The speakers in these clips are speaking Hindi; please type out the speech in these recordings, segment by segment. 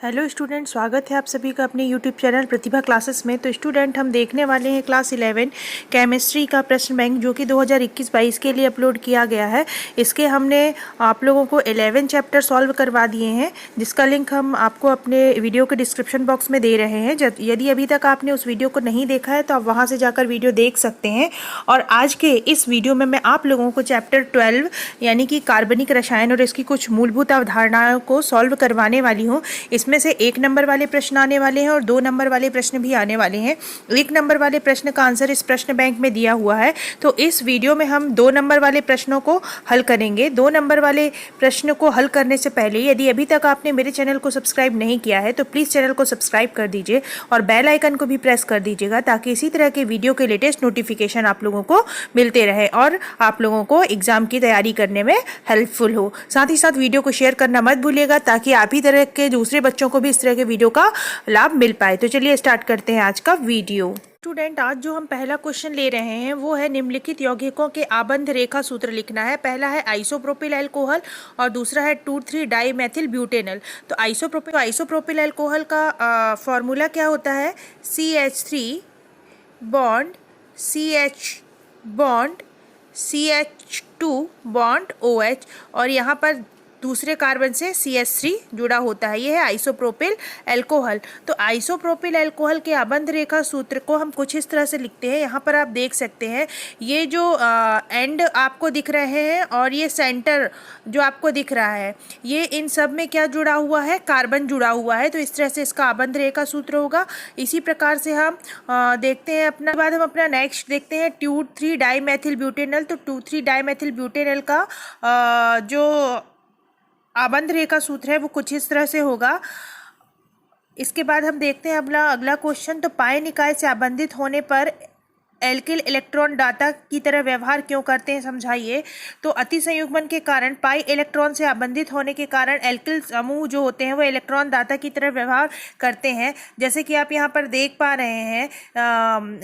हेलो स्टूडेंट, स्वागत है आप सभी का अपने यूट्यूब चैनल प्रतिभा क्लासेस में। तो स्टूडेंट, हम देखने वाले हैं क्लास 11 केमिस्ट्री का प्रश्न बैंक जो कि 2021-22 के लिए अपलोड किया गया है। इसके हमने आप लोगों को 11 चैप्टर सॉल्व करवा दिए हैं, जिसका लिंक हम आपको अपने वीडियो के डिस्क्रिप्शन बॉक्स में दे रहे हैं। यदि अभी तक आपने उस वीडियो को नहीं देखा है तो आप वहाँ से जाकर वीडियो देख सकते हैं। और आज के इस वीडियो में मैं आप लोगों को चैप्टर 12 यानी कि कार्बनिक रसायन और इसकी कुछ मूलभूत अवधारणाओं को सॉल्व करवाने वाली हूँ। इसमें से 1 नंबर वाले प्रश्न आने वाले हैं और 2 नंबर वाले प्रश्न भी आने वाले हैं। 1 नंबर वाले प्रश्न का आंसर इस प्रश्न बैंक में दिया हुआ है, तो इस वीडियो में हम 2 नंबर वाले प्रश्नों को हल करेंगे। 2 नंबर वाले प्रश्न को हल करने से पहले यदि अभी तक आपने मेरे चैनल को सब्सक्राइब नहीं किया है तो प्लीज़ चैनल को सब्सक्राइब कर दीजिए और बेल आइकन को भी प्रेस कर दीजिएगा, ताकि इसी तरह के वीडियो के लेटेस्ट नोटिफिकेशन आप लोगों को मिलते रहे और आप लोगों को एग्जाम की तैयारी करने में हेल्पफुल हो। साथ ही साथ वीडियो को शेयर करना मत भूलिएगा, ताकि आप ही तरह के दूसरे बच्चों को भी इस तरह के वीडियो का लाभ मिल पाए। तो चलिए स्टार्ट करते हैं आज का वीडियो। स्टूडेंट, आज जो हम पहला क्वेश्चन ले रहे हैं वो है निम्नलिखित यौगिकों के आबंध रेखा सूत्र लिखना है। पहला है आइसोप्रोपिल अल्कोहल और दूसरा है 2,3 डाइमेथिल ब्यूटेनल। तो आइसोप्रोपिल अल्कोहल का फॉर्मूला क्या होता है? CH3 bond CH bond CH2 bond OH और यहाँ पर दूसरे कार्बन से CH3 जुड़ा होता है। यह है आइसोप्रोपिल अल्कोहल। तो आइसोप्रोपिल अल्कोहल के आबंध रेखा सूत्र को हम कुछ इस तरह से लिखते हैं। यहाँ पर आप देख सकते हैं, ये जो एंड आपको दिख रहे हैं और ये सेंटर जो आपको दिख रहा है, ये इन सब में क्या जुड़ा हुआ है? कार्बन जुड़ा हुआ है। तो इस तरह से इसका आबंध रेखा सूत्र होगा। इसी प्रकार से हम देखते हैं अपना बाद हम अपना नेक्स्ट देखते हैं 2,3 डाइमेथिल ब्यूटेनल। तो 2,3 डाइमेथिल ब्यूटेनल का जो आबंध रेखा सूत्र है वो कुछ इस तरह से होगा। इसके बाद हम देखते हैं अपना अगला क्वेश्चन। तो पाई निकाय से आबंधित होने पर एल्किल इलेक्ट्रॉन दाता की तरह व्यवहार क्यों करते हैं, समझाइए। तो अति संयुग्मन के कारण पाई इलेक्ट्रॉन से आबंधित होने के कारण एल्किल समूह जो होते हैं वो इलेक्ट्रॉन दाता की तरह व्यवहार करते हैं। जैसे कि आप यहाँ पर देख पा रहे हैं,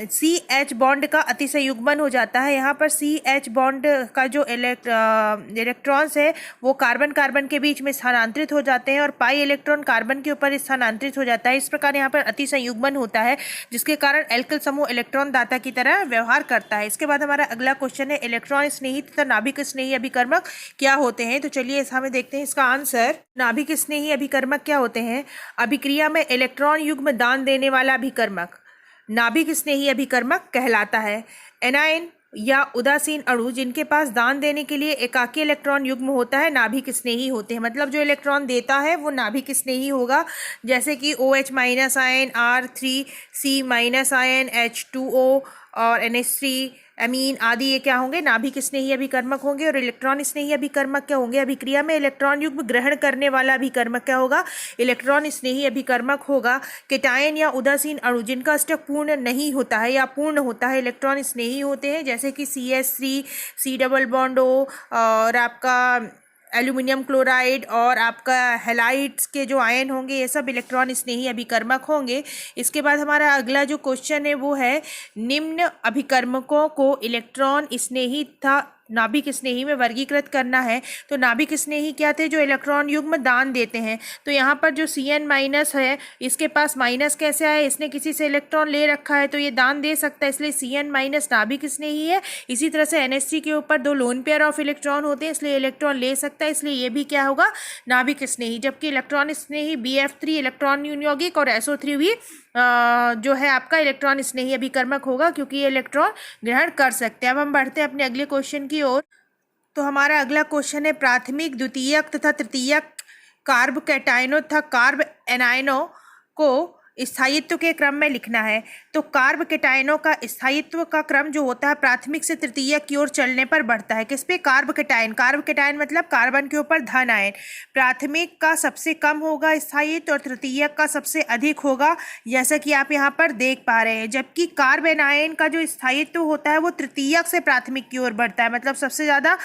CH बॉन्ड का अति संयुग्मन हो जाता है। यहाँ पर CH बॉन्ड का जो इलेक्ट्रॉन्स है वो कार्बन कार्बन के बीच में स्थानांतरित हो जाते हैं और पाई इलेक्ट्रॉन कार्बन के ऊपर स्थानांतरित हो जाता है। इस प्रकार यहाँ पर अति संयुग्मन होता है, जिसके कारण एल्किल समूह इलेक्ट्रॉन दाता की व्यवहार करता है। इसके बाद हमारा अगला क्वेश्चन है इलेक्ट्रॉन स्नेही तथा नाभिक स्नेही अभिकर्मक क्या होते हैं। तो चलिए इस हमें देखते हैं इसका आंसर। नाभिक स्नेही अभिकर्मक क्या होते हैं? अभिक्रिया में इलेक्ट्रॉन युग्म दान देने वाला अभिकर्मक नाभिक स्नेही अभिकर्मक कहलाता है। एनायन या उदासीन अणु जिनके पास दान देने के लिए एकाकी इलेक्ट्रॉन युग्म होता है नाभिक स्नेही होते हैं। मतलब जो इलेक्ट्रॉन देता है वो नाभिक स्नेही होगा। जैसे कि OH minus ion, R3C minus ion, H2O और NH3 अमीन आदि, ये क्या होंगे? नाभिक स्नेही अभिकर्मक होंगे। और इलेक्ट्रॉन स्नेही अभिकर्मक क्या होंगे? अभिक्रिया में इलेक्ट्रॉन युग्म ग्रहण करने वाला अभिकर्मक क्या होगा? इलेक्ट्रॉन स्नेही अभिकर्मक होगा। केटायन या उदासीन अणु जिनका अष्टक पूर्ण नहीं होता है या पूर्ण होता है इलेक्ट्रॉन स्नेही होते हैं। जैसे कि CH3 C double bond O और आपका एल्यूमिनियम क्लोराइड और आपका हैलाइड्स के जो आयन होंगे ये सब इलेक्ट्रॉन स्नेही अभिकर्मक होंगे। इसके बाद हमारा अगला जो क्वेश्चन है वो है निम्न अभिकर्मकों को इलेक्ट्रॉन स्नेही तथा नाभिक स्नेही में वर्गीकृत करना है। तो नाभिक स्नेही क्या थे? जो इलेक्ट्रॉन युग्म दान देते हैं। तो यहाँ पर जो Cn माइनस है, इसके पास माइनस कैसे आया? इसने किसी से इलेक्ट्रॉन ले रखा है तो ये दान दे सकता है, इसलिए Cn माइनस नाभिक स्नेही है। इसी तरह से NH3 के ऊपर 2 लोन पेयर ऑफ इलेक्ट्रॉन होते हैं, इसलिए इलेक्ट्रॉन ले सकता है, इसलिए ये भी क्या होगा? नाभिक स्नेही। जबकि इलेक्ट्रॉन स्नेही BF3 इलेक्ट्रॉन यौगिक और SO3 भी जो है आपका इलेक्ट्रॉन स्नेही अभिकर्मक होगा, क्योंकि ये इलेक्ट्रॉन ग्रहण कर सकते हैं। अब हम बढ़ते हैं अपने अगले क्वेश्चन की ओर। तो हमारा अगला क्वेश्चन है प्राथमिक, द्वितीयक तथा तृतीयक कार्ब कैटायनों तथा कार्ब एनायनों को स्थायित्व के क्रम में लिखना है। तो कार्ब कैटायनों का स्थायित्व का क्रम जो होता है प्राथमिक से तृतीयक की ओर चलने पर बढ़ता है। किस पे? कार्ब कैटायन मतलब कार्बन के ऊपर धन आयन। प्राथमिक का सबसे कम होगा स्थायित्व और तृतीयक का सबसे अधिक होगा, जैसा कि आप यहाँ पर देख पा रहे हैं। जबकि कार्ब एनायन का जो स्थायित्व होता है वो तृतीयक से प्राथमिक की ओर बढ़ता है। मतलब सबसे ज़्यादा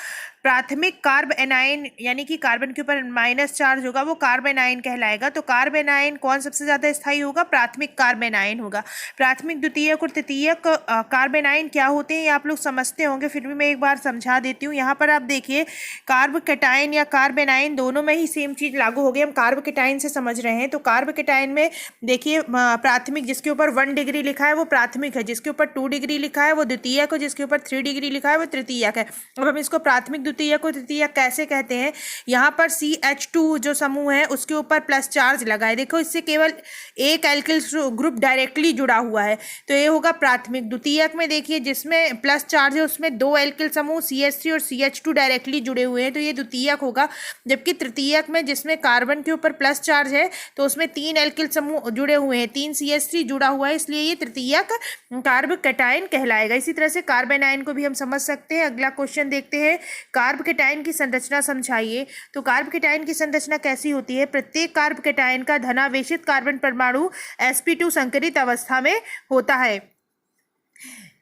प्राथमिक कार्ब एनायन यानी कि कार्बन के ऊपर माइनस चार्ज होगा वो कार्ब एनायन कहलाएगा। तो कार्ब एनायन कौन सबसे ज़्यादा स्थायी होगा? प्राथमिक कार्ब एनायन होगा। प्राथमिक प्राथमिक, द्वितीयक और तृतीयक कार्बेनाइन क्या होते हैं ये आप लोग समझते होंगे, फिर भी मैं एक बार समझा देती हूँ। यहाँ पर आप देखिए कार्ब कैटायन या कार्बेनाइन दोनों में ही सेम चीज लागू हो गई। हम कार्ब कैटायन से समझ रहे हैं, तो कार्ब कैटायन में देखिए प्राथमिक जिसके ऊपर 1 डिग्री लिखा है वो प्राथमिक है, जिसके ऊपर 2 डिग्री लिखा है वो द्वितीयक, और जिसके ऊपर 3 डिग्री लिखा है वो तृतीयक है। अब हम इसको प्राथमिक, द्वितीयक और तृतीयक कैसे कहते हैं? यहाँ पर CH2 जो समूह है उसके ऊपर प्लस चार्ज लगा है, देखो इससे केवल एक एल्किल ग्रुप डायरेक्टली जुड़ा हुआ है, तो ये होगा प्राथमिक। द्वितीयक में देखिए जिसमें प्लस चार्ज है उसमें 2 एल्किल समूह CH3 और CH2 डायरेक्टली जुड़े हुए हैं, तो ये द्वितीयक होगा। जबकि तृतीयक में जिसमें कार्बन के ऊपर प्लस चार्ज है तो उसमें 3 एल्किल समूह जुड़े हुए हैं, 3 CH3 जुड़ा हुआ है, इसलिए ये तृतीयक कार्ब कैटायन कहलाएगा। इसी तरह से कार्बेनाइन को भी हम समझ सकते हैं। अगला क्वेश्चन देखते हैं, कार्ब कैटायन की संरचना समझाइए। तो कार्ब कैटायन की संरचना कैसी होती है? प्रत्येक कार्ब कैटायन का धनावेशित कार्बन परमाणु sp2 संकरित अवस्था में होता है।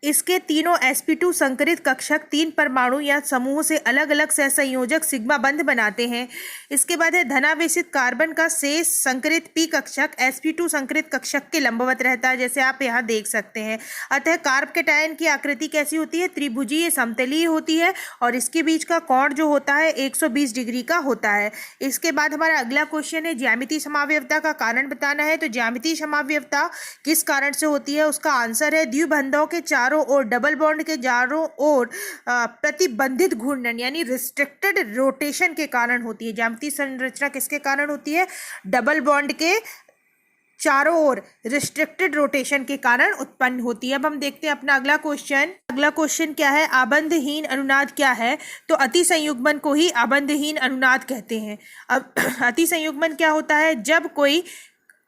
इसके तीनों sp2 संकरित कक्षक 3 परमाणु या समूह से अलग अलग सहसंयोजक सिग्मा बंध बनाते हैं। इसके बाद है धनावेशित कार्बन का शेष संकरित p कक्षक sp2 संकरित कक्षक के लंबवत रहता है, जैसे आप यहाँ देख सकते हैं। अतः कार्ब कैटायन की आकृति कैसी होती है? त्रिभुजीय समतलीय होती है, और इसके बीच का कोण जो होता है 120 डिग्री का होता है। इसके बाद हमारा अगला क्वेश्चन है, ज्यामितीय समावयवता का कारण बताना है। तो ज्यामितीय समावयवता किस कारण से होती है? उसका आंसर है द्विबंधों के चारों ओर, डबल बॉन्ड के चारों ओर प्रतिबंधित घूर्णन यानी रिस्ट्रिक्टेड रोटेशन के कारण होती है। ज्यामितीय संरचना किसके कारण होती है? डबल बॉन्ड के चारों ओर रिस्ट्रिक्टेड रोटेशन के कारण उत्पन्न होती है। अब हम देखते हैं अपना अगला क्वेश्चन। अगला क्वेश्चन क्या है? आबंधहीन अनुनाद क्या है? तो अति संयुग्मन को ही आबंधहीन अनुनाद कहते हैं। अब अति संयुग्मन क्या होता है? जब कोई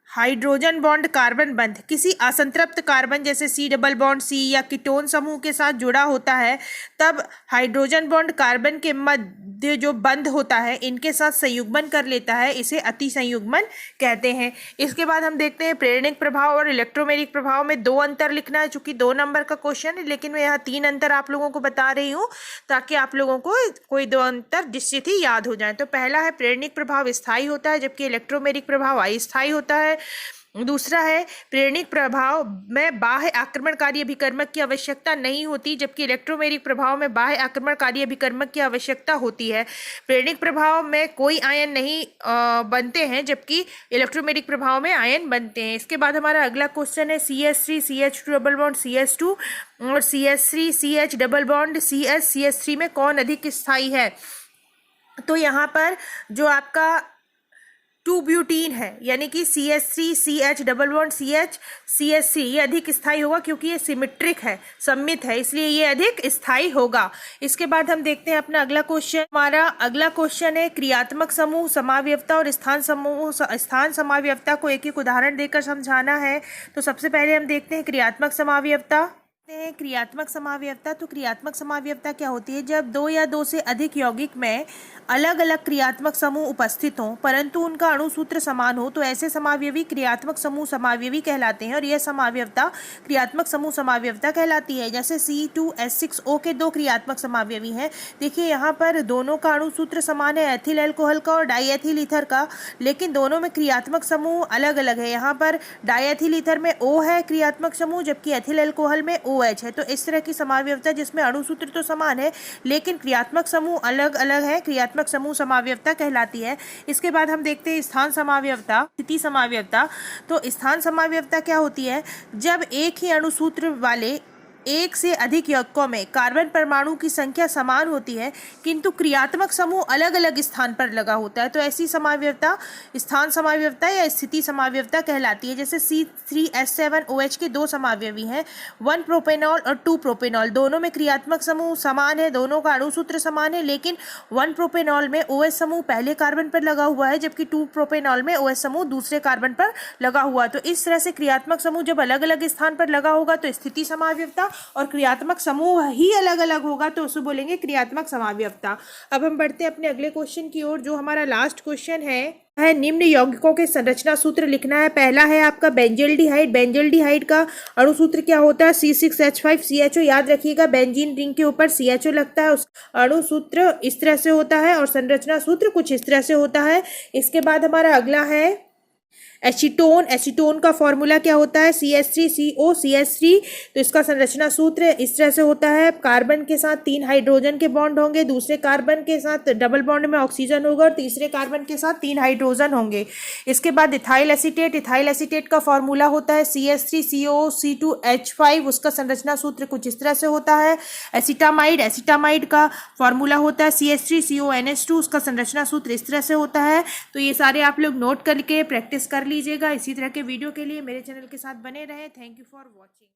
हाइड्रोजन बॉन्ड कार्बन बंध किसी असंतृप्त कार्बन जैसे C डबल बॉन्ड C या कीटोन समूह के साथ जुड़ा होता है, तब हाइड्रोजन बॉन्ड कार्बन के मध्य जो बंध होता है इनके साथ संयुग्मन कर लेता है, इसे अति संयुग्मन कहते हैं। इसके बाद हम देखते हैं प्रेरणिक प्रभाव और इलेक्ट्रोमेरिक प्रभाव में 2 अंतर लिखना है। चूंकि 2 नंबर का क्वेश्चन है, लेकिन मैं यहाँ 3 अंतर आप लोगों को बता रही हूँ ताकि आप लोगों को कोई 2 अंतर निश्चित ही याद हो जाए। तो पहला है प्रेरणिक प्रभाव स्थायी होता है, जबकि इलेक्ट्रोमेरिक प्रभाव अस्थायी होता है। दूसरा है प्रेरणिक प्रभाव में बाह्य आक्रमणकारी अभिकर्मक की आवश्यकता नहीं होती, जबकि इलेक्ट्रोमेरिक प्रभाव में बाह्य आक्रमणकारी अभिकर्मक की आवश्यकता होती है। प्रेरणिक प्रभाव में कोई आयन नहीं बनते हैं, जबकि इलेक्ट्रोमेरिक प्रभाव में आयन बनते हैं। इसके बाद हमारा अगला क्वेश्चन है CH3 CH2 double bond CH2 और CH3 CH double bond CS CH3 में कौन अधिक स्थायी है? तो यहाँ पर जो आपका 2-ब्यूटीन है यानी कि CH3 CH double bond CH CH3 ये अधिक स्थायी होगा, क्योंकि ये सिमेट्रिक है, सममित है, इसलिए ये अधिक स्थायी होगा। इसके बाद हम देखते हैं अपना अगला क्वेश्चन। हमारा अगला क्वेश्चन है क्रियात्मक समूह समावयवता और स्थान समावयवता को एक एक उदाहरण देकर समझाना है। तो सबसे पहले हम देखते हैं क्रियात्मक समावयवता। क्रियात्मक समावयवता, तो क्रियात्मक समावयवता क्या होती है? जब 2 या 2 से अधिक यौगिक में अलग अलग क्रियात्मक समूह उपस्थित हों परंतु उनका अणुसूत्र समान हो, तो ऐसे समावयवी क्रियात्मक समूह समावयवी कहलाते हैं, और यह समावयवता क्रियात्मक समूह समावयवता कहलाती है। जैसे C2H6O के 2 क्रियात्मक समावयवी हैं। देखिए यहाँ पर दोनों का अणुसूत्र समान है, एथिल अल्कोहल का और डाईएथिल ईथर का, लेकिन दोनों में क्रियात्मक समूह अलग अलग है। यहाँ पर डाईएथिल ईथर में O है क्रियात्मक समूह, जबकि एथिल अल्कोहल में OH है। तो इस तरह की समावयवता जिसमें अणुसूत्र तो समान है लेकिन क्रियात्मक समूह अलग अलग है, क्रियात्मक समूह समावयवता कहलाती है। इसके बाद हम देखते हैं स्थान समावयवता, स्थिति समावयवता। तो स्थान समावयवता क्या होती है? जब एक ही अणुसूत्र वाले एक से अधिक यौगिकों में कार्बन परमाणु की संख्या समान होती है किंतु क्रियात्मक समूह अलग अलग स्थान पर लगा होता है, तो ऐसी समावयवता स्थान समावयवता या स्थिति समावयवता कहलाती है। जैसे C3H7OH के 2 समावयवी हैं, 1 प्रोपेनॉल और 2 प्रोपेनॉल, दोनों में क्रियात्मक समूह समान है, दोनों का अणुसूत्र समान है, लेकिन 1 प्रोपेनॉल में OH समूह पहले कार्बन पर लगा हुआ है, जबकि 2 प्रोपेनॉल में OH समूह दूसरे कार्बन पर लगा हुआ है। तो इस तरह से क्रियात्मक समूह जब अलग अलग स्थान पर लगा होगा तो स्थिति समावयवता, और क्रियात्मक समूह ही अलग अलग होगा तो उसे बोलेंगे क्रियात्मक समावयवता। अब हम बढ़ते हैं अपने अगले क्वेश्चन की ओर, जो हमारा लास्ट क्वेश्चन है निम्न यौगिकों के संरचना सूत्र लिखना है। पहला है आपका बेंजल्डिहाइड। बेंजल्डिहाइड का अणुसूत्र क्या होता है? C6H5CHO। याद रखिएगा बेंजीन रिंग के ऊपर CHO लगता है, उसका अणुसूत्र इस तरह से होता है और संरचना सूत्र कुछ इस तरह से होता है। इसके बाद हमारा अगला है एसीटोन, एसीटोन का फॉर्मूला क्या होता है? CH3COCH3। तो इसका संरचना सूत्र इस तरह से होता है, कार्बन के साथ 3 हाइड्रोजन के बॉन्ड होंगे, दूसरे कार्बन के साथ डबल बॉन्ड में ऑक्सीजन होगा और तीसरे कार्बन के साथ 3 हाइड्रोजन होंगे। इसके बाद इथाइल एसीटेट, इथाइल एसीटेट का फॉर्मूला होता है CH3COC2H5, उसका संरचना सूत्र कुछ इस तरह से होता है। एसिटामाइड, एसिटामाइड का फॉर्मूला होता है CH3CONH2, उसका संरचना सूत्र इस तरह से होता है। तो ये सारे आप लोग नोट करके प्रैक्टिस कर लीजिएगा। इसी तरह के वीडियो के लिए मेरे चैनल के साथ बने रहें। Thank you for watching.